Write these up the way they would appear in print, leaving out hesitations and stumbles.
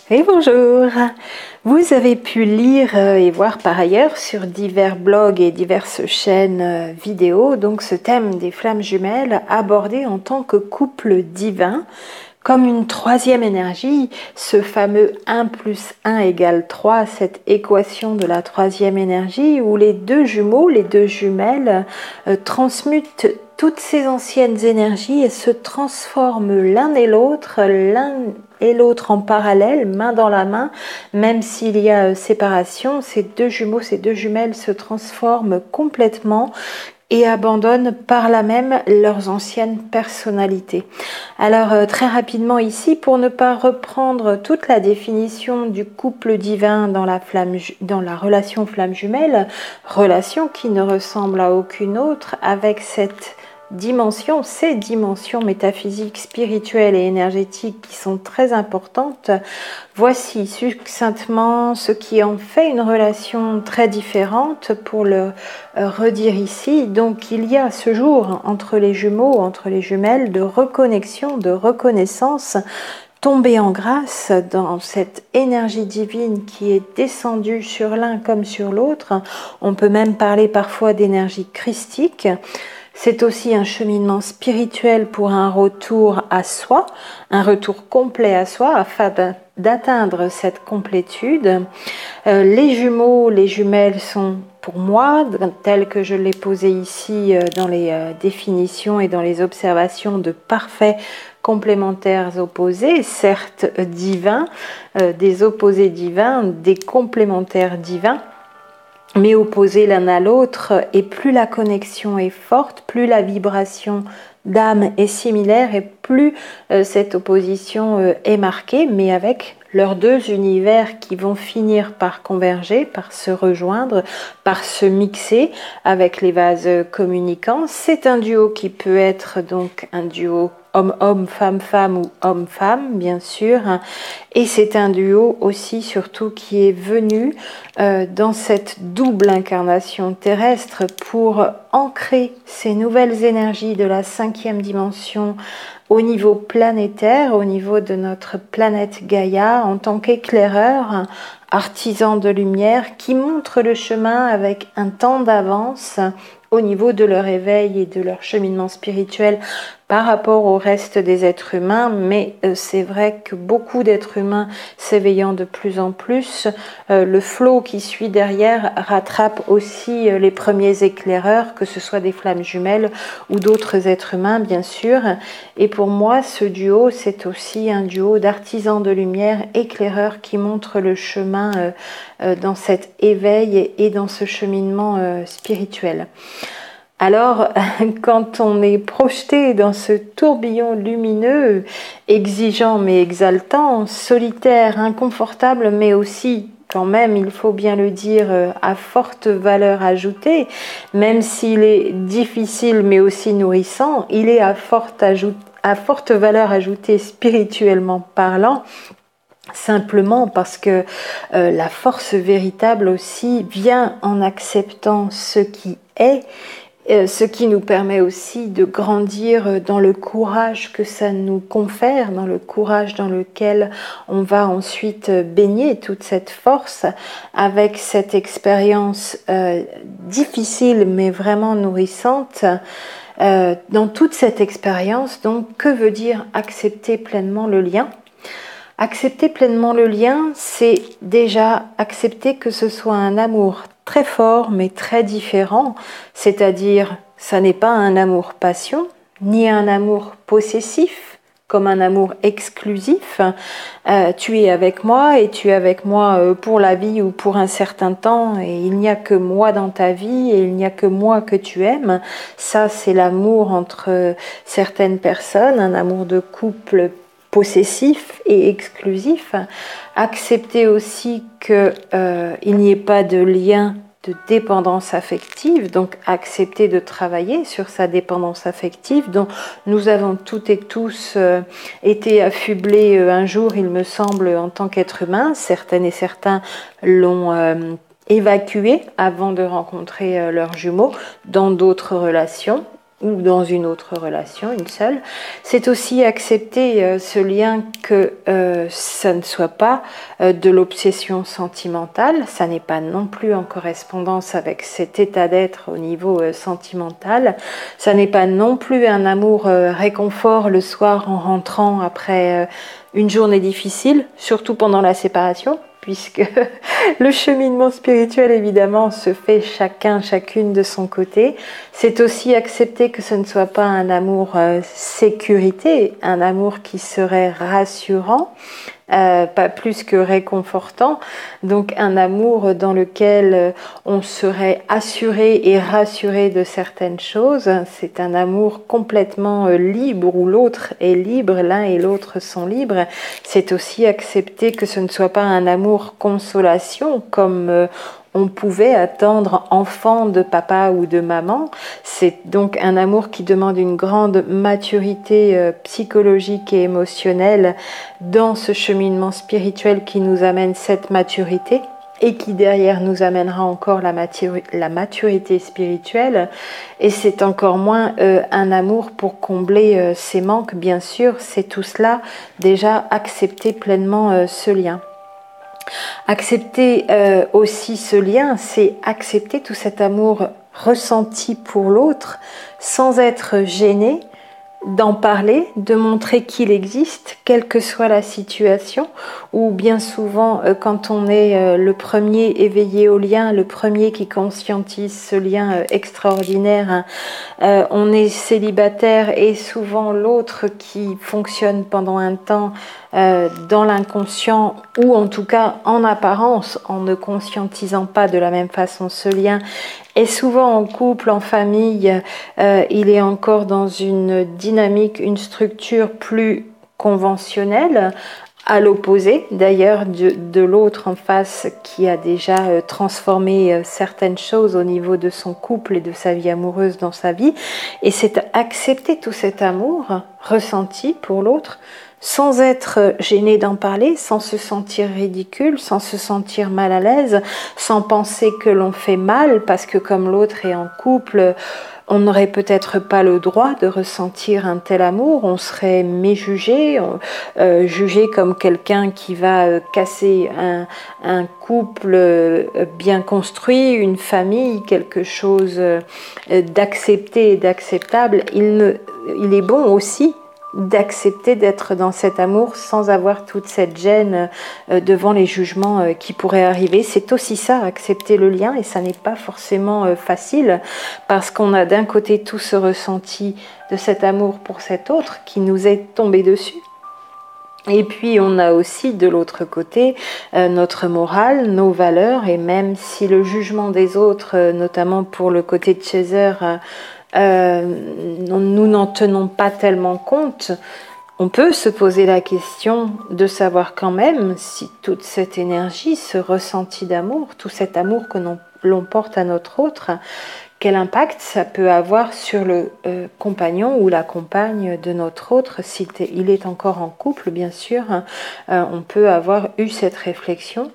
Et bonjour. Vous avez pu lire et voir par ailleurs sur divers blogs et diverses chaînes vidéo donc ce thème des flammes jumelles abordé en tant que couple divin, comme une troisième énergie, ce fameux 1 plus 1 égale 3, cette équation de la troisième énergie où les deux jumeaux, les deux jumelles transmutent toutes ces anciennes énergies et se transforment l'un et l'autre en parallèle, main dans la main, même s'il y a séparation, ces deux jumeaux, ces deux jumelles se transforment complètement et abandonnent par là même leurs anciennes personnalités. Alors très rapidement ici, pour ne pas reprendre toute la définition du couple divin dans la relation flamme jumelle, relation qui ne ressemble à aucune autre, avec ces dimensions métaphysiques, spirituelles et énergétiques qui sont très importantes, voici succinctement ce qui en fait une relation très différente pour le redire ici. Donc il y a ce jour entre les jumeaux, entre les jumelles, de reconnexion, de reconnaissance, tomber en grâce dans cette énergie divine qui est descendue sur l'un comme sur l'autre. On peut même parler parfois d'énergie christique. C'est aussi un cheminement spirituel pour un retour à soi, un retour complet à soi afin d'atteindre cette complétude. Les jumeaux, les jumelles sont pour moi, telles que je l'ai posé ici dans les définitions et dans les observations, de parfaits complémentaires opposés, certes divins, des opposés divins, des complémentaires divins, mais opposés l'un à l'autre, et plus la connexion est forte, plus la vibration d'âme est similaire et plus cette opposition est marquée, mais avec leurs deux univers qui vont finir par converger, par se rejoindre, par se mixer avec les vases communicants. C'est un duo qui peut être donc un duo homme-homme, femme-femme ou homme-femme, bien sûr. Et c'est un duo aussi, surtout, qui est venu dans cette double incarnation terrestre pour ancrer ces nouvelles énergies de la 5e dimension au niveau planétaire, au niveau de notre planète Gaïa, en tant qu'éclaireur, artisan de lumière, qui montre le chemin avec un temps d'avance au niveau de leur éveil et de leur cheminement spirituel par rapport au reste des êtres humains, mais c'est vrai que beaucoup d'êtres humains s'éveillant de plus en plus, le flot qui suit derrière rattrape aussi les premiers éclaireurs, que ce soit des flammes jumelles ou d'autres êtres humains bien sûr. Et pour moi, ce duo, c'est aussi un duo d'artisans de lumière, éclaireurs qui montrent le chemin dans cet éveil et dans ce cheminement spirituel. Alors, quand on est projeté dans ce tourbillon lumineux, exigeant mais exaltant, solitaire, inconfortable, mais aussi, quand même, il faut bien le dire, à forte valeur ajoutée, même s'il est difficile mais aussi nourrissant, il est à forte valeur ajoutée spirituellement parlant, simplement parce que la force véritable aussi vient en acceptant ce qui est, ce qui nous permet aussi de grandir dans le courage que ça nous confère, dans le courage dans lequel on va ensuite baigner toute cette force avec cette expérience difficile mais vraiment nourrissante. Dans toute cette expérience, donc, que veut dire accepter pleinement le lien ? Accepter pleinement le lien, c'est déjà accepter que ce soit un amour très fort mais très différent, c'est-à-dire ça n'est pas un amour passion, ni un amour possessif, comme un amour exclusif. Tu es avec moi et tu es avec moi pour la vie ou pour un certain temps et il n'y a que moi dans ta vie et il n'y a que moi que tu aimes. Ça, c'est l'amour entre certaines personnes, un amour de couple possessif et exclusif. Accepter aussi qu'il n'y ait pas de lien de dépendance affective, donc accepter de travailler sur sa dépendance affective dont nous avons toutes et tous été affublés un jour, il me semble, en tant qu'être humain. Certaines et certains l'ont évacué avant de rencontrer leurs jumeaux dans d'autres relations. ou dans une autre relation, une seule. C'est aussi accepter ce lien que ça ne soit pas de l'obsession sentimentale, ça n'est pas non plus en correspondance avec cet état d'être au niveau sentimental, ça n'est pas non plus un amour réconfort le soir en rentrant après une journée difficile, surtout pendant la séparation, puisque le cheminement spirituel, évidemment, se fait chacune de son côté. C'est aussi accepter que ce ne soit pas un amour sécurité, un amour qui serait rassurant, pas plus que réconfortant, donc un amour dans lequel on serait assuré et rassuré de certaines choses. C'est un amour complètement libre, où l'autre est libre, l'un et l'autre sont libres. C'est aussi accepter que ce ne soit pas un amour consolation, comme on pouvait attendre enfant de papa ou de maman. C'est donc un amour qui demande une grande maturité psychologique et émotionnelle dans ce cheminement spirituel qui nous amène cette maturité et qui derrière nous amènera encore la maturité spirituelle. Et c'est encore moins un amour pour combler ses manques, bien sûr. C'est tout cela, déjà accepter pleinement ce lien. Accepter aussi ce lien, c'est accepter tout cet amour ressenti pour l'autre sans être gêné d'en parler, de montrer qu'il existe, quelle que soit la situation, ou bien souvent quand on est le premier éveillé au lien, le premier qui conscientise ce lien extraordinaire, on est célibataire et souvent l'autre qui fonctionne pendant un temps dans l'inconscient ou en tout cas en apparence en ne conscientisant pas de la même façon ce lien. Et souvent en couple, en famille, il est encore dans une dynamique, une structure plus conventionnelle, à l'opposé d'ailleurs de l'autre en face qui a déjà transformé certaines choses au niveau de son couple et de sa vie amoureuse dans sa vie. Et c'est accepter tout cet amour ressenti pour l'autre, sans être gêné d'en parler, sans se sentir ridicule, sans se sentir mal à l'aise, sans penser que l'on fait mal parce que comme l'autre est en couple, on n'aurait peut-être pas le droit de ressentir un tel amour, on serait méjugé, jugé comme quelqu'un qui va casser un couple bien construit, une famille, quelque chose d'accepté et d'acceptable. Il est bon aussi d'accepter d'être dans cet amour sans avoir toute cette gêne devant les jugements qui pourraient arriver. C'est aussi ça, accepter le lien, et ça n'est pas forcément facile parce qu'on a d'un côté tout ce ressenti de cet amour pour cet autre qui nous est tombé dessus. Et puis on a aussi de l'autre côté notre morale, nos valeurs, et même si le jugement des autres, notamment pour le côté de Chaser, nous n'en tenons pas tellement compte, on peut se poser la question de savoir quand même si toute cette énergie, ce ressenti d'amour, tout cet amour que l'on porte à notre autre, quel impact ça peut avoir sur le compagnon ou la compagne de notre autre, s'il est encore en couple, bien sûr, on peut avoir eu cette réflexion.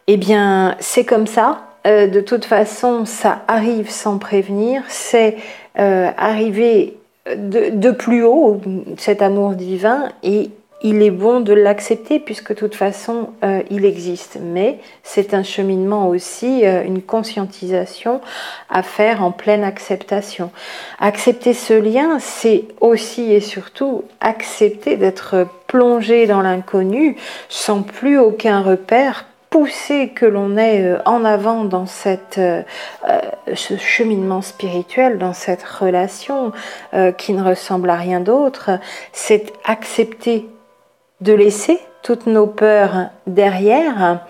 Eh bien, c'est comme ça. De toute façon, ça arrive sans prévenir, c'est arriver de plus haut, cet amour divin, et il est bon de l'accepter puisque de toute façon, il existe. Mais c'est un cheminement aussi, une conscientisation à faire en pleine acceptation. Accepter ce lien, c'est aussi et surtout accepter d'être plongé dans l'inconnu sans plus aucun repère, poussé que l'on est en avant dans ce cheminement spirituel, dans cette relation qui ne ressemble à rien d'autre. C'est accepter de laisser toutes nos peurs derrière.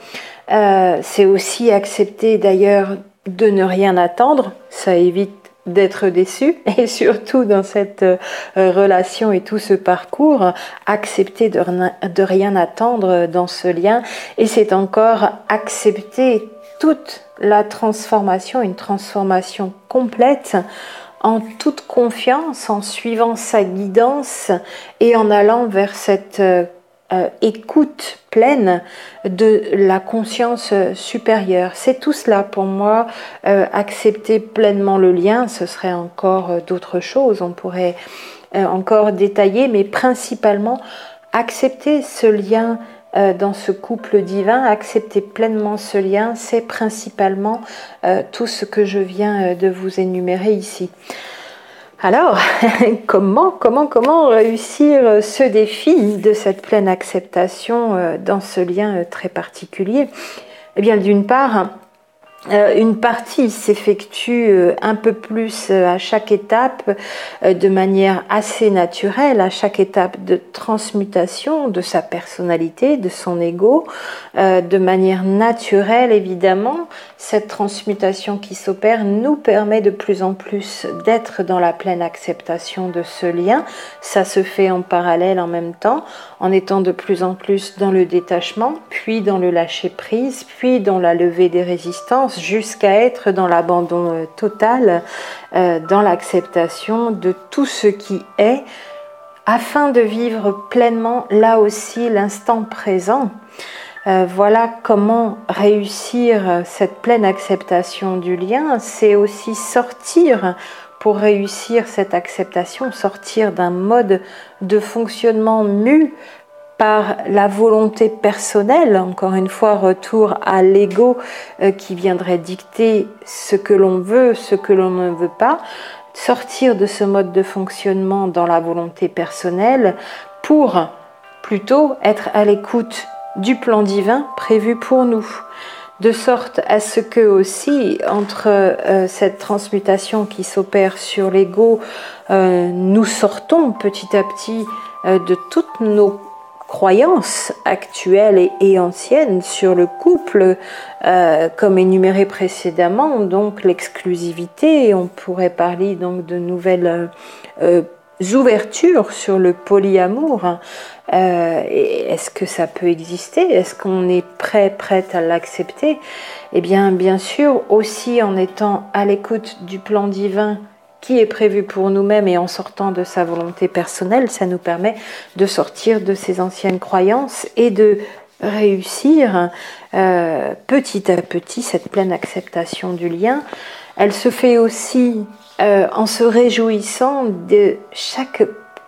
C'est aussi accepter d'ailleurs de ne rien attendre, ça évite d'être déçu, et surtout dans cette relation et tout ce parcours, accepter de rien attendre dans ce lien, et c'est encore accepter toute la transformation, une transformation complète, en toute confiance, en suivant sa guidance et en allant vers cette écoute pleine de la conscience supérieure. C'est tout cela pour moi. Accepter pleinement le lien, ce serait encore d'autres choses, on pourrait encore détailler, mais principalement accepter ce lien dans ce couple divin, accepter pleinement ce lien, c'est principalement tout ce que je viens de vous énumérer ici. Alors, comment réussir ce défi de cette pleine acceptation dans ce lien très particulier? Eh bien, d'une part, une partie s'effectue un peu plus à chaque étape de manière assez naturelle, à chaque étape de transmutation de sa personnalité, de son ego, de manière naturelle évidemment. Cette transmutation qui s'opère nous permet de plus en plus d'être dans la pleine acceptation de ce lien. Ça se fait en parallèle en même temps, en étant de plus en plus dans le détachement, puis dans le lâcher prise, puis dans la levée des résistances, jusqu'à être dans l'abandon total, dans l'acceptation de tout ce qui est, afin de vivre pleinement là aussi l'instant présent. Voilà comment réussir cette pleine acceptation du lien, c'est aussi sortir, pour réussir cette acceptation, sortir d'un mode de fonctionnement mu par la volonté personnelle, encore une fois, retour à l'ego qui viendrait dicter ce que l'on veut, ce que l'on ne veut pas, sortir de ce mode de fonctionnement dans la volonté personnelle pour plutôt être à l'écoute du plan divin prévu pour nous. De sorte à ce que aussi, entre cette transmutation qui s'opère sur l'ego, nous sortons petit à petit de toutes nos croyances actuelles et anciennes sur le couple, comme énuméré précédemment, donc l'exclusivité, on pourrait parler donc de nouvelles ouvertures sur le polyamour. Est-ce que ça peut exister? Est-ce qu'on est prête à l'accepter? Eh bien, bien sûr, aussi en étant à l'écoute du plan divin qui est prévu pour nous-mêmes et en sortant de sa volonté personnelle, ça nous permet de sortir de ces anciennes croyances et de réussir petit à petit cette pleine acceptation du lien. Elle se fait aussi en se réjouissant de chaque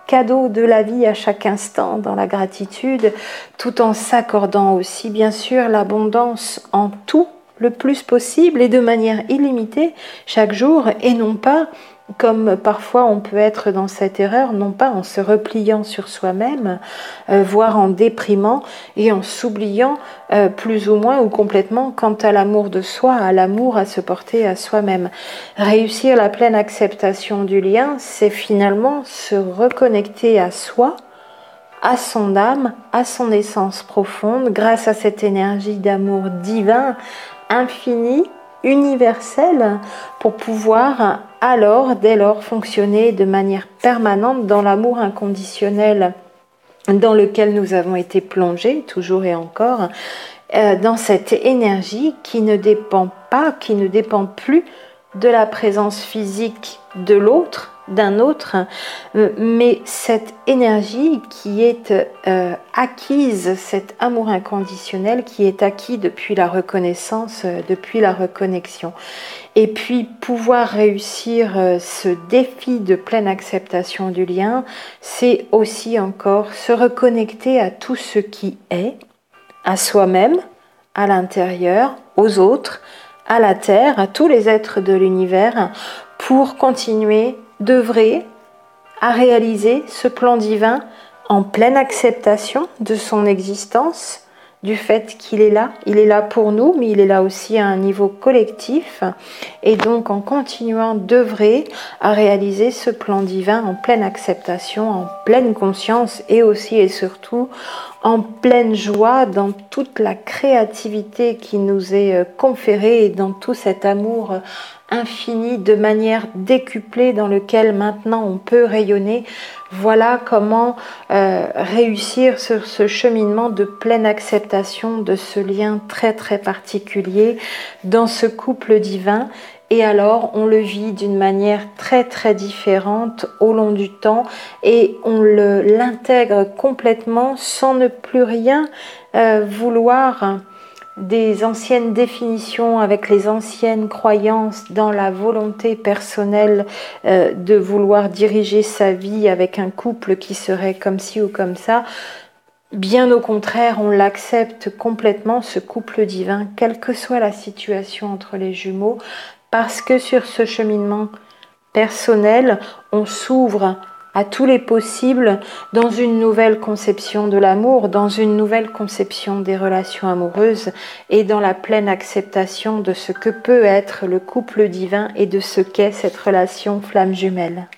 cadeau de la vie à chaque instant, dans la gratitude, tout en s'accordant aussi bien sûr l'abondance en tout le plus possible et de manière illimitée chaque jour, et non pas comme parfois on peut être dans cette erreur, non pas en se repliant sur soi-même, voire en déprimant et en s'oubliant plus ou moins ou complètement quant à l'amour de soi, à l'amour à se porter à soi-même. Réussir la pleine acceptation du lien, c'est finalement se reconnecter à soi, à son âme, à son essence profonde, grâce à cette énergie d'amour divin, infini, universel, pour pouvoir alors, dès lors, fonctionner de manière permanente dans l'amour inconditionnel dans lequel nous avons été plongés, toujours et encore, dans cette énergie qui ne dépend pas, qui ne dépend plus de la présence physique de l'autre, d'un autre, mais cette énergie qui est acquise, cet amour inconditionnel qui est acquis depuis la reconnaissance, depuis la reconnexion. Et puis pouvoir réussir ce défi de pleine acceptation du lien, c'est aussi encore se reconnecter à tout ce qui est, à soi-même, à l'intérieur, aux autres, à la Terre, à tous les êtres de l'univers, pour continuer d'œuvrer à réaliser ce plan divin en pleine acceptation de son existence, du fait qu'il est là pour nous, mais il est là aussi à un niveau collectif, et donc en continuant d'œuvrer à réaliser ce plan divin en pleine acceptation, en pleine conscience, et aussi et surtout en pleine joie dans toute la créativité qui nous est conférée et dans tout cet amour infini de manière décuplée dans lequel maintenant on peut rayonner. Voilà comment réussir sur ce cheminement de pleine acceptation de ce lien très très particulier dans ce couple divin, et alors on le vit d'une manière très très différente au long du temps et on l'intègre complètement sans ne plus rien vouloir des anciennes définitions avec les anciennes croyances dans la volonté personnelle de vouloir diriger sa vie avec un couple qui serait comme ci ou comme ça. Bien au contraire, on l'accepte complètement, ce couple divin, quelle que soit la situation entre les jumeaux, parce que sur ce cheminement personnel, on s'ouvre à tous les possibles dans une nouvelle conception de l'amour, dans une nouvelle conception des relations amoureuses et dans la pleine acceptation de ce que peut être le couple divin et de ce qu'est cette relation flamme jumelle.